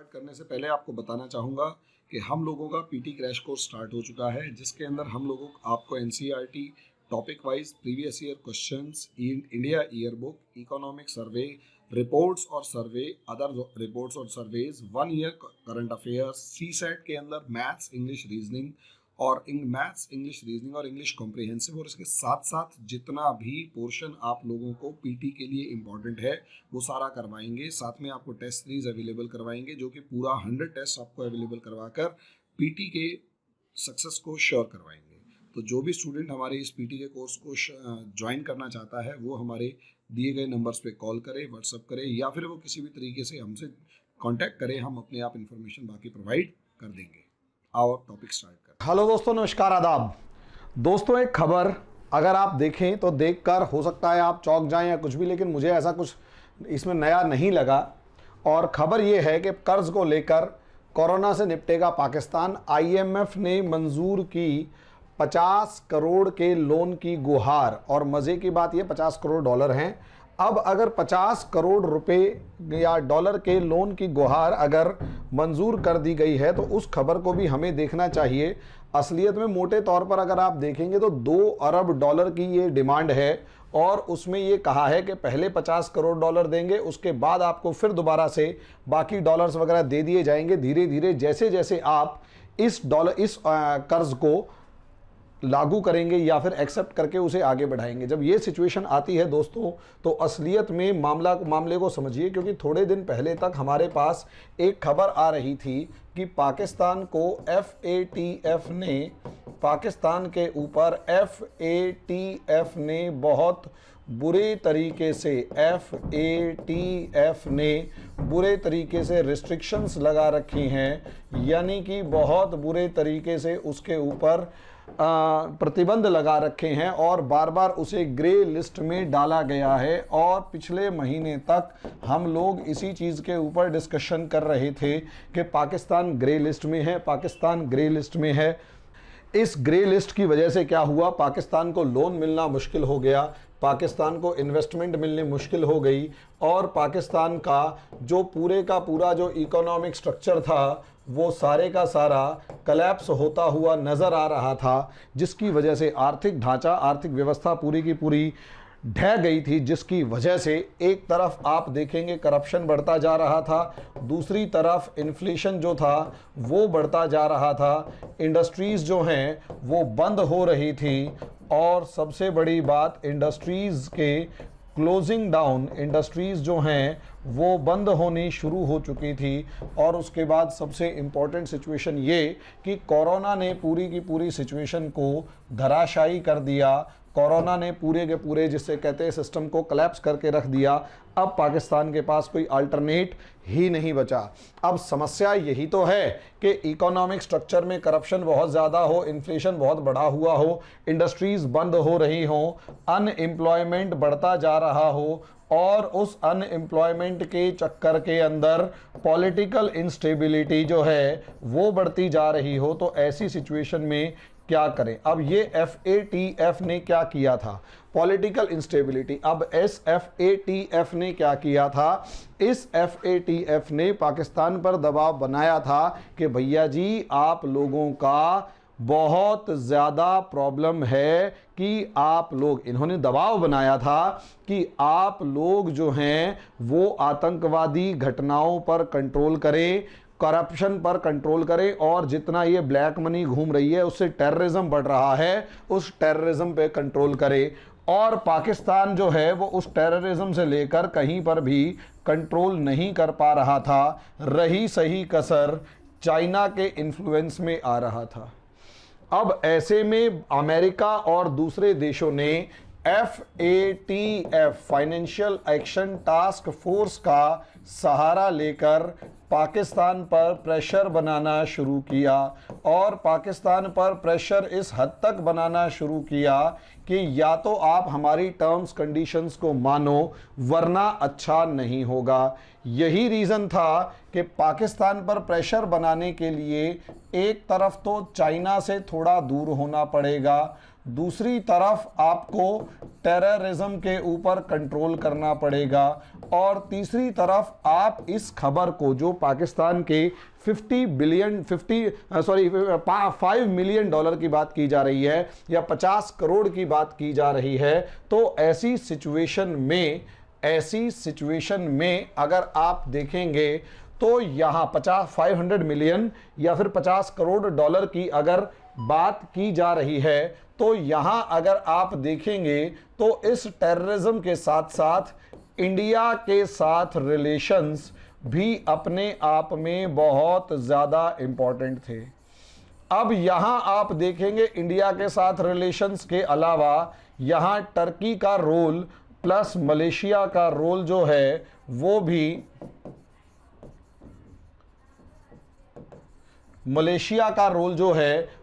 Start करने से पहले आपको बताना चाहूँगा कि हम लोगों का पीटी क्रैश कोर्स स्टार्ट हो चुका है, जिसके अंदर हम लोगों आपको NCERT topic wise previous year questions, India year book, economic survey, reports और सर्वे, अदर रिपोर्ट्स और सर्वेज, 1 ईयर करंट अफेयर्स, सी सेट के अंदर मैथ्स, इंग्लिश, रीजनिंग और इंग्लिश कॉम्प्रिहेंसिव, और इसके साथ साथ जितना भी पोर्शन आप लोगों को पीटी के लिए इम्पॉर्टेंट है वो सारा करवाएंगे। साथ में आपको टेस्ट सीरीज अवेलेबल करवाएंगे, जो कि पूरा 100 टेस्ट आपको अवेलेबल करवाकर पीटी के सक्सेस को श्योर करवाएंगे। तो जो भी स्टूडेंट हमारे इस पीटी के कोर्स को ज्वाइन करना चाहता है वो हमारे दिए गए नंबर्स पे कॉल करे, व्हाट्सअप करे, या फिर वो किसी भी तरीके से हमसे कांटेक्ट करें, हम अपने आप इन्फॉर्मेशन बाकी प्रोवाइड कर देंगे। आओ टॉपिक स्टार्ट करें। हेलो दोस्तों, नमस्कार, आदाब। दोस्तों, एक खबर अगर आप देखें तो देखकर हो सकता है आप चौंक जाएं या कुछ भी, लेकिन मुझे ऐसा कुछ इसमें नया नहीं लगा। और खबर ये है कि कर्ज को लेकर कोरोना से निपटेगा पाकिस्तान। आईएमएफ ने मंजूर की 50 करोड़ के लोन की गुहार, और मज़े की बात ये 50 करोड़ डॉलर हैं। अब अगर 50 करोड़ रुपए या डॉलर के लोन की गुहार अगर मंजूर कर दी गई है तो उस खबर को भी हमें देखना चाहिए। असलियत में मोटे तौर पर अगर आप देखेंगे तो 2 अरब डॉलर की ये डिमांड है, और उसमें ये कहा है कि पहले 50 करोड़ डॉलर देंगे, उसके बाद आपको फिर दोबारा से बाकी डॉलर्स वगैरह दे दिए जाएंगे धीरे धीरे, जैसे जैसे आप इस कर्ज को लागू करेंगे या फिर एक्सेप्ट करके उसे आगे बढ़ाएंगे। जब ये सिचुएशन आती है दोस्तों, तो असलियत में मामले को समझिए, क्योंकि थोड़े दिन पहले तक हमारे पास एक खबर आ रही थी कि पाकिस्तान को FATF ने, पाकिस्तान के ऊपर FATF ने बहुत बुरे तरीके से, FATF ने बुरे तरीके से रिस्ट्रिक्शंस लगा रखी हैं, यानी कि बहुत बुरे तरीके से उसके ऊपर प्रतिबंध लगा रखे हैं और बार बार उसे ग्रे लिस्ट में डाला गया है। और पिछले महीने तक हम लोग इसी चीज़ के ऊपर डिस्कशन कर रहे थे कि पाकिस्तान ग्रे लिस्ट में है, पाकिस्तान ग्रे लिस्ट में है। इस ग्रे लिस्ट की वजह से क्या हुआ, पाकिस्तान को लोन मिलना मुश्किल हो गया, पाकिस्तान को इन्वेस्टमेंट मिलने मुश्किल हो गई, और पाकिस्तान का जो पूरे का पूरा जो इकोनॉमिक स्ट्रक्चर था वो सारे का सारा कलैप्स होता हुआ नज़र आ रहा था, जिसकी वजह से आर्थिक ढांचा, आर्थिक व्यवस्था पूरी की पूरी ढह गई थी, जिसकी वजह से एक तरफ आप देखेंगे करप्शन बढ़ता जा रहा था, दूसरी तरफ इन्फ्लेशन जो था वो बढ़ता जा रहा था, इंडस्ट्रीज़ जो हैं वो बंद हो रही थी, और सबसे बड़ी बात इंडस्ट्रीज़ के क्लोजिंग डाउन, इंडस्ट्रीज़ जो हैं वो बंद होनी शुरू हो चुकी थी। और उसके बाद सबसे इम्पॉर्टेंट सिचुएशन ये कि कोरोना ने पूरी की पूरी सिचुएशन को धराशायी कर दिया, कोरोना ने पूरे के पूरे, जिससे कहते हैं, सिस्टम को कोलैप्स करके रख दिया। अब पाकिस्तान के पास कोई अल्टरनेट ही नहीं बचा। अब समस्या यही तो है कि इकोनॉमिक स्ट्रक्चर में करप्शन बहुत ज़्यादा हो, इन्फ्लेशन बहुत बढ़ा हुआ हो, इंडस्ट्रीज़ बंद हो रही हो, अनएम्प्लॉयमेंट बढ़ता जा रहा हो, और उस अनएम्प्लॉयमेंट के चक्कर के अंदर पॉलिटिकल इंस्टेबिलिटी जो है वो बढ़ती जा रही हो। तो ऐसी सिचुएशन में क्या करें? अब ये FATF ने क्या किया था, पॉलिटिकल इंस्टेबिलिटी। अब इस FATF ने क्या किया था, इस FATF ने पाकिस्तान पर दबाव बनाया था कि भैया जी आप लोगों का बहुत ज़्यादा प्रॉब्लम है कि आप लोग, इन्होंने दबाव बनाया था कि आप लोग जो हैं वो आतंकवादी घटनाओं पर कंट्रोल करें, करप्शन पर कंट्रोल करें, और जितना ये ब्लैक मनी घूम रही है उससे टेररिज्म बढ़ रहा है, उस टेररिज्म पे कंट्रोल करें। और पाकिस्तान जो है वो उस टेररिज्म से लेकर कहीं पर भी कंट्रोल नहीं कर पा रहा था, रही सही कसर चाइना के इन्फ्लुएंस में आ रहा था। अब ऐसे में अमेरिका और दूसरे देशों ने FATF, financial action task force का सहारा लेकर पाकिस्तान पर प्रेशर बनाना शुरू किया, और पाकिस्तान पर प्रेशर इस हद तक बनाना शुरू किया कि या तो आप हमारी टर्म्स कंडीशंस को मानो वरना अच्छा नहीं होगा। यही रीज़न था कि पाकिस्तान पर प्रेशर बनाने के लिए एक तरफ तो चाइना से थोड़ा दूर होना पड़ेगा, दूसरी तरफ आपको टेररिज्म के ऊपर कंट्रोल करना पड़ेगा, और तीसरी तरफ आप इस खबर को जो पाकिस्तान के 5 मिलियन डॉलर की बात की जा रही है या 50 करोड़ की बात की जा रही है, तो ऐसी सिचुएशन में अगर आप देखेंगे तो यहाँ 500 मिलियन या फिर 50 करोड़ डॉलर की अगर बात की जा रही है, तो यहाँ अगर आप देखेंगे तो इस टेररिज्म के साथ साथ इंडिया के साथ रिलेशंस भी अपने आप में बहुत ज़्यादा इंपॉर्टेंट थे। अब यहाँ आप देखेंगे इंडिया के साथ रिलेशंस के अलावा यहाँ टर्की का रोल प्लस मलेशिया का रोल जो है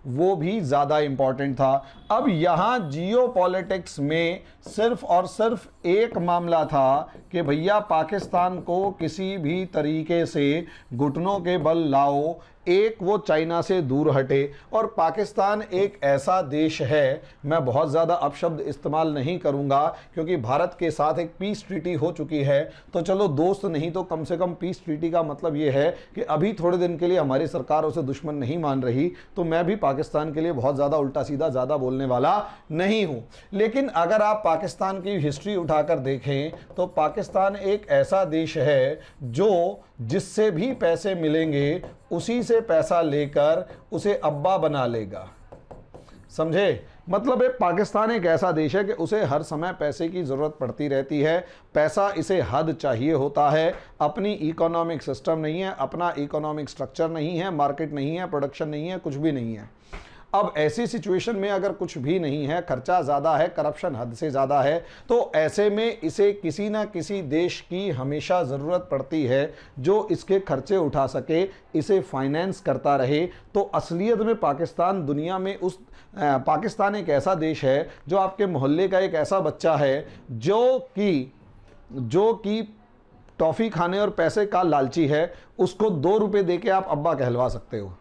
वो भी ज़्यादा इंपॉर्टेंट था। अब यहाँ जियोपॉलिटिक्स में सिर्फ और सिर्फ एक मामला था कि भैया पाकिस्तान को किसी भी तरीके से घुटनों के बल लाओ, एक वो चाइना से दूर हटे। और पाकिस्तान एक ऐसा देश है, मैं बहुत ज़्यादा अपशब्द इस्तेमाल नहीं करूँगा क्योंकि भारत के साथ एक पीस ट्रीटी हो चुकी है, तो चलो दोस्त नहीं तो कम से कम पीस ट्रीटी का मतलब ये है कि अभी थोड़े दिन के लिए हमारी सरकार उसे दुश्मन नहीं मान रही, तो मैं भी पाकिस्तान के लिए बहुत ज़्यादा उल्टा सीधा ज़्यादा बोलने वाला नहीं हूँ। लेकिन अगर आप पाकिस्तान की हिस्ट्री उठाकर देखें तो पाकिस्तान एक ऐसा देश है जो जिससे भी पैसे मिलेंगे उसी से पैसा लेकर उसे अब्बा बना लेगा, समझे? मतलब है पाकिस्तान एक ऐसा देश है कि उसे हर समय पैसे की ज़रूरत पड़ती रहती है, पैसा इसे हद चाहिए होता है। अपनी इकोनॉमिक सिस्टम नहीं है, अपना इकोनॉमिक स्ट्रक्चर नहीं है, मार्केट नहीं है, प्रोडक्शन नहीं है, कुछ भी नहीं है। अब ऐसी सिचुएशन में अगर कुछ भी नहीं है, खर्चा ज़्यादा है, करप्शन हद से ज़्यादा है, तो ऐसे में इसे किसी ना किसी देश की हमेशा ज़रूरत पड़ती है जो इसके खर्चे उठा सके, इसे फाइनेंस करता रहे। तो असलियत में पाकिस्तान एक ऐसा देश है जो आपके मोहल्ले का एक ऐसा बच्चा है जो कि टॉफ़ी खाने और पैसे का लालची है, उसको 2 रुपये दे के आप अब्बा कहलवा सकते हो,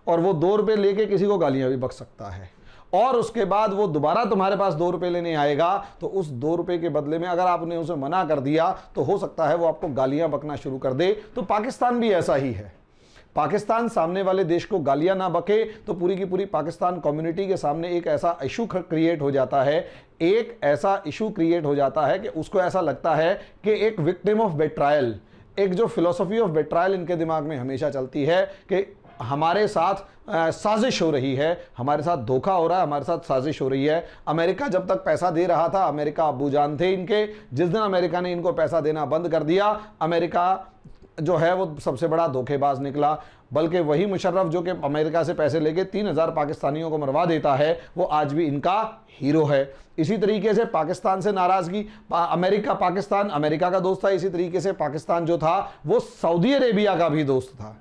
और वो 2 रुपये लेके किसी को गालियां भी बक सकता है। और उसके बाद वो दोबारा तुम्हारे पास 2 रुपये लेने आएगा, तो उस 2 रुपये के बदले में अगर आपने उसे मना कर दिया तो हो सकता है वो आपको गालियां बकना शुरू कर दे। तो पाकिस्तान भी ऐसा ही है। पाकिस्तान सामने वाले देश को गालियां ना बके तो पूरी की पूरी पाकिस्तान कम्युनिटी के सामने एक ऐसा इशू क्रिएट हो जाता है, कि उसको ऐसा लगता है कि एक विक्टिम ऑफ बेट्रायल, एक जो फिलॉसफी ऑफ बेट्रायल इनके दिमाग में हमेशा चलती है कि हमारे साथ साजिश हो रही है, हमारे साथ धोखा हो रहा है, हमारे साथ साजिश हो रही है। अमेरिका जब तक पैसा दे रहा था, अमेरिका अब्बू जान थे इनके, जिस दिन अमेरिका ने इनको पैसा देना बंद कर दिया, अमेरिका जो है वो सबसे बड़ा धोखेबाज निकला। बल्कि वही मुशर्रफ जो कि अमेरिका से पैसे लेके 3000 पाकिस्तानियों को मरवा देता है, वो आज भी इनका हीरो है। इसी तरीके से पाकिस्तान से नाराज़गी, पाकिस्तान अमेरिका का दोस्त था, इसी तरीके से पाकिस्तान जो था वो सऊदी अरेबिया का भी दोस्त था।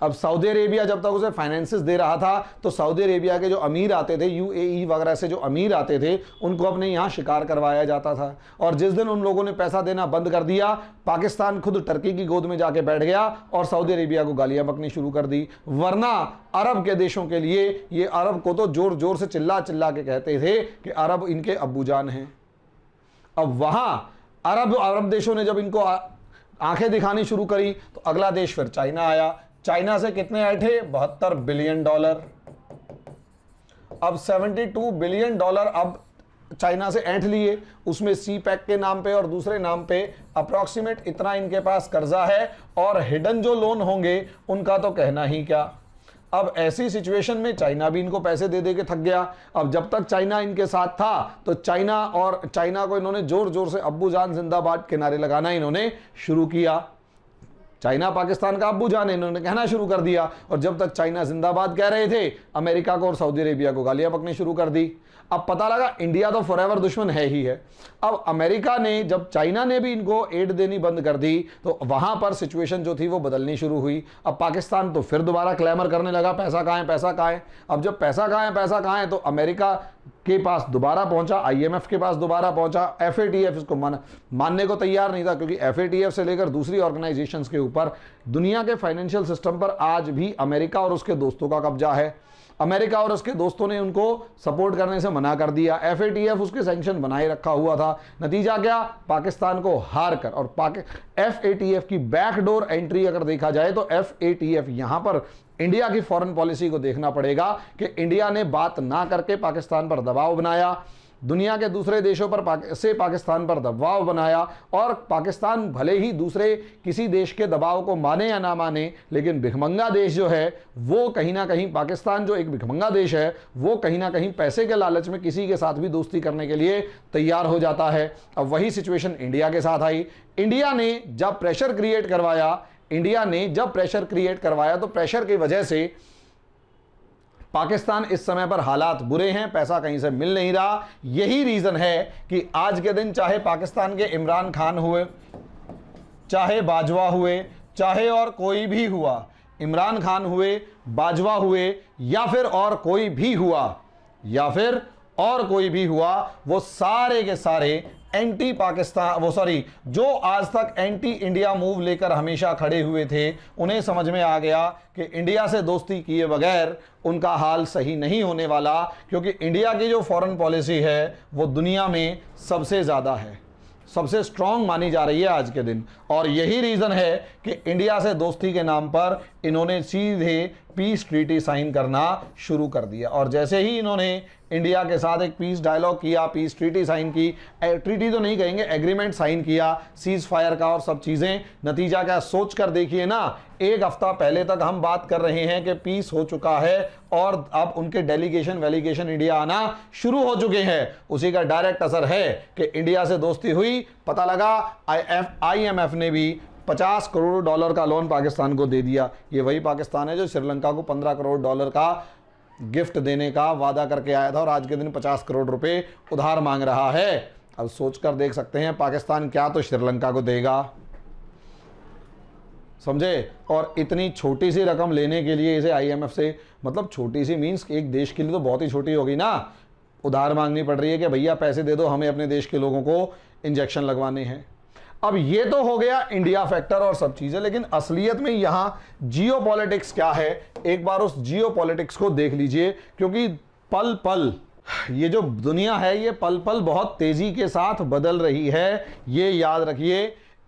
अब सऊदी अरेबिया जब तक उसे फाइनेंसेस दे रहा था तो सऊदी अरेबिया के जो अमीर आते थे, यूएई वगैरह से जो अमीर आते थे, उनको अपने यहाँ शिकार करवाया जाता था। और जिस दिन उन लोगों ने पैसा देना बंद कर दिया, पाकिस्तान खुद टर्की की गोद में जाके बैठ गया और सऊदी अरेबिया को गालियाँ बकनी शुरू कर दी। वरना अरब के देशों के लिए, ये अरब को तो जोर जोर से चिल्ला चिल्ला के कहते थे कि अरब इनके अब्बू जान हैं। अब वहाँ अरब देशों ने जब इनको आंखें दिखानी शुरू करी तो अगला देश फिर चाइना आया। चाइना से कितने आए थे? $72 बिलियन। अब $72 बिलियन अब चाइना से ऐंठ लिए, उसमें सी पैक के नाम पे और दूसरे नाम पे अप्रॉक्सीमेट इतना इनके पास कर्जा है, और हिडन जो लोन होंगे उनका तो कहना ही क्या। अब ऐसी सिचुएशन में चाइना भी इनको पैसे दे दे के थक गया। अब जब तक चाइना इनके साथ था तो चाइना को इन्होंने जोर जोर से अब्बू जान जिंदाबाद के नारे लगाना इन्होंने शुरू किया। चाइना पाकिस्तान का अब्बू जान इन्होंने कहना शुरू कर दिया, और जब तक चाइना जिंदाबाद कह रहे थे, अमेरिका को और सऊदी अरेबिया को गालियां बकनी शुरू कर दी। अब पता लगा इंडिया तो फॉरएवर दुश्मन है ही है। अब अमेरिका ने, जब चाइना ने भी इनको एड देनी बंद कर दी, तो वहां पर सिचुएशन जो थी वो बदलनी शुरू हुई। अब पाकिस्तान तो फिर दोबारा क्लैमर करने लगा, पैसा कहाँ है, पैसा कहाँ है। अब जब पैसा कहाँ है, तो अमेरिका के पास दोबारा पहुंचा, IMF के पास दोबारा पहुंचा। FATF इसको मानने को तैयार नहीं था, क्योंकि FATF से लेकर दूसरी ऑर्गेनाइजेशंस के ऊपर दुनिया के फाइनेंशियल सिस्टम पर आज भी अमेरिका और उसके दोस्तों का कब्जा है। अमेरिका और उसके दोस्तों ने उनको सपोर्ट करने से मना कर दिया, FATF उसके सैंक्शन बनाए रखा हुआ था। नतीजा क्या, पाकिस्तान को हार कर, और FATF की बैकडोर एंट्री अगर देखा जाए तो FATF यहां पर इंडिया की फॉरेन पॉलिसी को देखना पड़ेगा कि इंडिया ने बात ना करके पाकिस्तान पर दबाव बनाया, दुनिया के दूसरे देशों पर से पाकिस्तान पर दबाव बनाया, और पाकिस्तान भले ही दूसरे किसी देश के दबाव को माने या ना माने, लेकिन भिखमंगा देश जो है वो कहीं ना कहीं, पाकिस्तान जो एक भिखमंगा देश है वो कहीं ना कहीं पैसे के लालच में किसी के साथ भी दोस्ती करने के लिए तैयार हो जाता है। अब वही सिचुएशन इंडिया के साथ आई। इंडिया ने जब प्रेशर क्रिएट करवाया तो प्रेशर की वजह से पाकिस्तान इस समय पर हालात बुरे हैं, पैसा कहीं से मिल नहीं रहा। यही रीजन है कि आज के दिन चाहे पाकिस्तान के इमरान खान हुए, चाहे बाजवा हुए, चाहे और कोई भी हुआ, इमरान खान हुए, बाजवा हुए, या फिर और कोई भी हुआ, वो सारे के सारे एंटी पाकिस्तान, जो आज तक एंटी इंडिया मूव लेकर हमेशा खड़े हुए थे, उन्हें समझ में आ गया कि इंडिया से दोस्ती किए बगैर उनका हाल सही नहीं होने वाला, क्योंकि इंडिया की जो फॉरेन पॉलिसी है वो दुनिया में सबसे ज़्यादा है, सबसे स्ट्रांग मानी जा रही है आज के दिन। और यही रीज़न है कि इंडिया से दोस्ती के नाम पर इन्होंने सीधे पीस ट्रीटी साइन करना शुरू कर दिया। और जैसे ही इन्होंने इंडिया के साथ एक पीस डायलॉग किया, पीस ट्रीटी साइन की, ट्रीटी तो नहीं कहेंगे, एग्रीमेंट साइन किया सीज फायर का और सब चीज़ें, नतीजा क्या, सोच कर देखिए ना, एक हफ्ता पहले तक हम बात कर रहे हैं कि पीस हो चुका है और अब उनके डेलीगेशन इंडिया आना शुरू हो चुके हैं। उसी का डायरेक्ट असर है कि इंडिया से दोस्ती हुई, पता लगा IMF ने भी $50 करोड़ का लोन पाकिस्तान को दे दिया। ये वही पाकिस्तान है जो श्रीलंका को $15 करोड़ का गिफ्ट देने का वादा करके आया था और आज के दिन 50 करोड़ रुपए उधार मांग रहा है। अब सोचकर देख सकते हैं पाकिस्तान क्या तो श्रीलंका को देगा, समझे। और इतनी छोटी सी रकम लेने के लिए इसे IMF से, मतलब छोटी सी मीन्स एक देश के लिए तो बहुत ही छोटी होगी ना, उधार मांगनी पड़ रही है कि भैया पैसे दे दो, हमें अपने देश के लोगों को इंजेक्शन लगवाने हैं। अब ये तो हो गया इंडिया फैक्टर और सब चीजें, लेकिन असलियत में यहां जियो पॉलिटिक्स क्या है, एक बार उस जियो पॉलिटिक्स को देख लीजिए, क्योंकि पल पल ये जो दुनिया है ये पल पल बहुत तेजी के साथ बदल रही है। ये याद रखिए,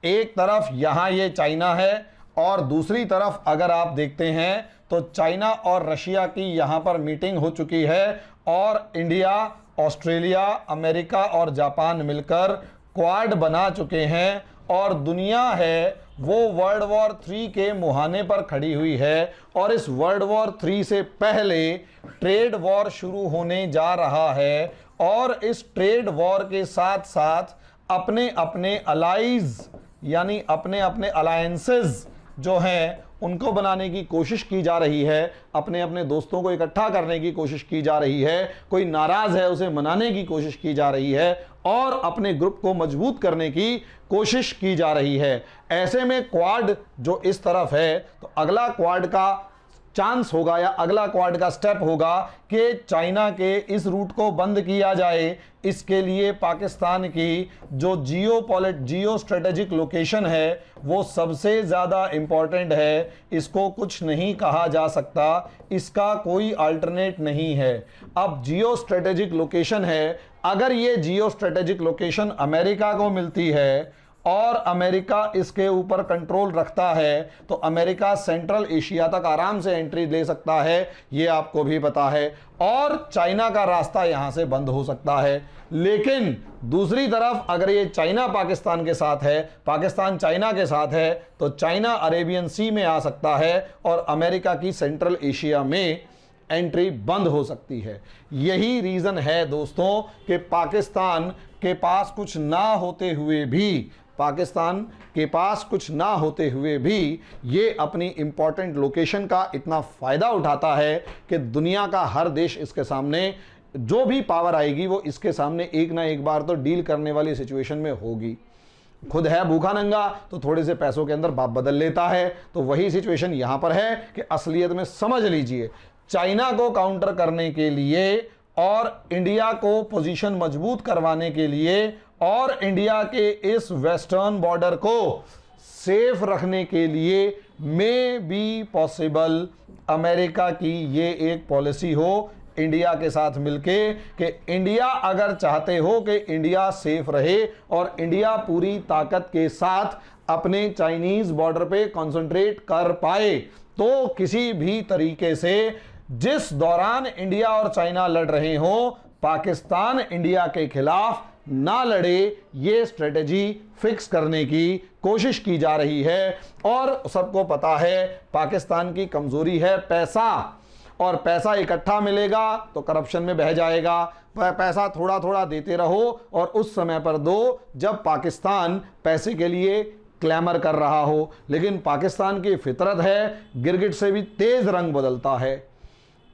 एक तरफ यहां ये चाइना है और दूसरी तरफ अगर आप देखते हैं तो चाइना और रशिया की यहां पर मीटिंग हो चुकी है और इंडिया, ऑस्ट्रेलिया, अमेरिका और जापान मिलकर क्वाड बना चुके हैं और दुनिया है वो वर्ल्ड वॉर 3 के मुहाने पर खड़ी हुई है। और इस वर्ल्ड वॉर 3 से पहले ट्रेड वॉर शुरू होने जा रहा है और इस ट्रेड वॉर के साथ साथ अपने अपने अलाइज यानी अपने अपने अलायंसेस जो हैं उनको बनाने की कोशिश की जा रही है, अपने अपने दोस्तों को इकट्ठा करने की कोशिश की जा रही है, कोई नाराज है उसे मनाने की कोशिश की जा रही है और अपने ग्रुप को मजबूत करने की कोशिश की जा रही है। ऐसे में क्वाड जो इस तरफ है तो अगला क्वाड का चांस होगा या अगला क्वाड का स्टेप होगा कि चाइना के इस रूट को बंद किया जाए। इसके लिए पाकिस्तान की जो जियो स्ट्रेटेजिक लोकेशन है वो सबसे ज़्यादा इम्पॉर्टेंट है, इसको कुछ नहीं कहा जा सकता, इसका कोई अल्टरनेट नहीं है। अब जियो स्ट्रेटेजिक लोकेशन है, अगर ये जियो स्ट्रेटेजिक लोकेशन अमेरिका को मिलती है और अमेरिका इसके ऊपर कंट्रोल रखता है तो अमेरिका सेंट्रल एशिया तक आराम से एंट्री ले सकता है, ये आपको भी पता है, और चाइना का रास्ता यहां से बंद हो सकता है। लेकिन दूसरी तरफ अगर ये चाइना पाकिस्तान के साथ है, पाकिस्तान चाइना के साथ है, तो चाइना अरेबियन सी में आ सकता है और अमेरिका की सेंट्रल एशिया में एंट्री बंद हो सकती है। यही रीजन है दोस्तों कि पाकिस्तान के पास कुछ ना होते हुए भी ये अपनी इंपॉर्टेंट लोकेशन का इतना फायदा उठाता है कि दुनिया का हर देश इसके सामने, जो भी पावर आएगी वो इसके सामने एक ना एक बार तो डील करने वाली सिचुएशन में होगी। खुद है भूखा नंगा तो थोड़े से पैसों के अंदर बाप बदल लेता है, तो वही सिचुएशन यहां पर है कि असलियत में समझ लीजिए, चाइना को काउंटर करने के लिए और इंडिया को पोजीशन मजबूत करवाने के लिए और इंडिया के इस वेस्टर्न बॉर्डर को सेफ रखने के लिए मे बी पॉसिबल अमेरिका की ये एक पॉलिसी हो इंडिया के साथ मिलके कि इंडिया अगर चाहते हो कि इंडिया सेफ रहे और इंडिया पूरी ताकत के साथ अपने चाइनीज बॉर्डर पे कंसंट्रेट कर पाए, तो किसी भी तरीके से जिस दौरान इंडिया और चाइना लड़ रहे हो पाकिस्तान इंडिया के खिलाफ ना लड़े, ये स्ट्रेटेजी फिक्स करने की कोशिश की जा रही है। और सबको पता है पाकिस्तान की कमजोरी है पैसा, और पैसा इकट्ठा मिलेगा तो करप्शन में बह जाएगा। पैसा थोड़ा थोड़ा देते रहो और उस समय पर दो जब पाकिस्तान पैसे के लिए क्लैमर कर रहा हो। लेकिन पाकिस्तान की फितरत है गिरगिट से भी तेज रंग बदलता है।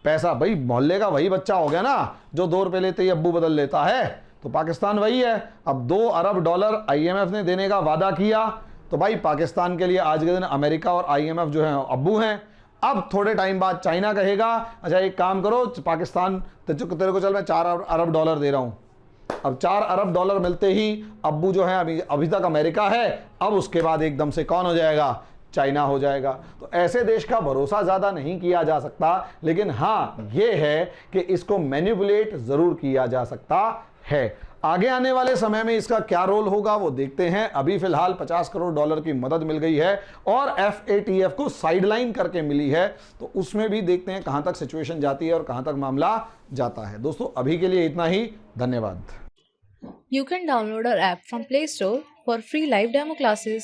पैसा भाई मोहल्ले का वही बच्चा हो गया ना जो 2 रुपए लेते ही अब्बू बदल लेता है, तो पाकिस्तान वही है। अब $2 अरब IMF ने देने का वादा किया, तो भाई पाकिस्तान के लिए आज के दिन अमेरिका और IMF जो है अब्बू हैं। अब थोड़े टाइम बाद चाइना कहेगा अच्छा एक काम करो पाकिस्तान तेरे को चल मैं $4 अरब दे रहा हूं। अब $4 अरब मिलते ही अब्बू जो है अभी तक अमेरिका है, अब उसके बाद एकदम से कौन हो जाएगा, चाइना हो जाएगा। तो ऐसे देश का भरोसा ज्यादा नहीं किया जा सकता, लेकिन हाँ ये है कि इसको मैनिपुलेट जरूर किया जा सकता है। आगे आने वाले समय में इसका क्या रोल होगा वो देखते हैं। अभी फिलहाल $50 करोड़ की मदद मिल गई है और FATF को साइडलाइन करके मिली है, तो उसमें भी देखते हैं कहां तक सिचुएशन जाती है और कहां तक मामला जाता है। दोस्तों अभी के लिए इतना ही, धन्यवाद। You can download our app from Play Store for free live demo classes.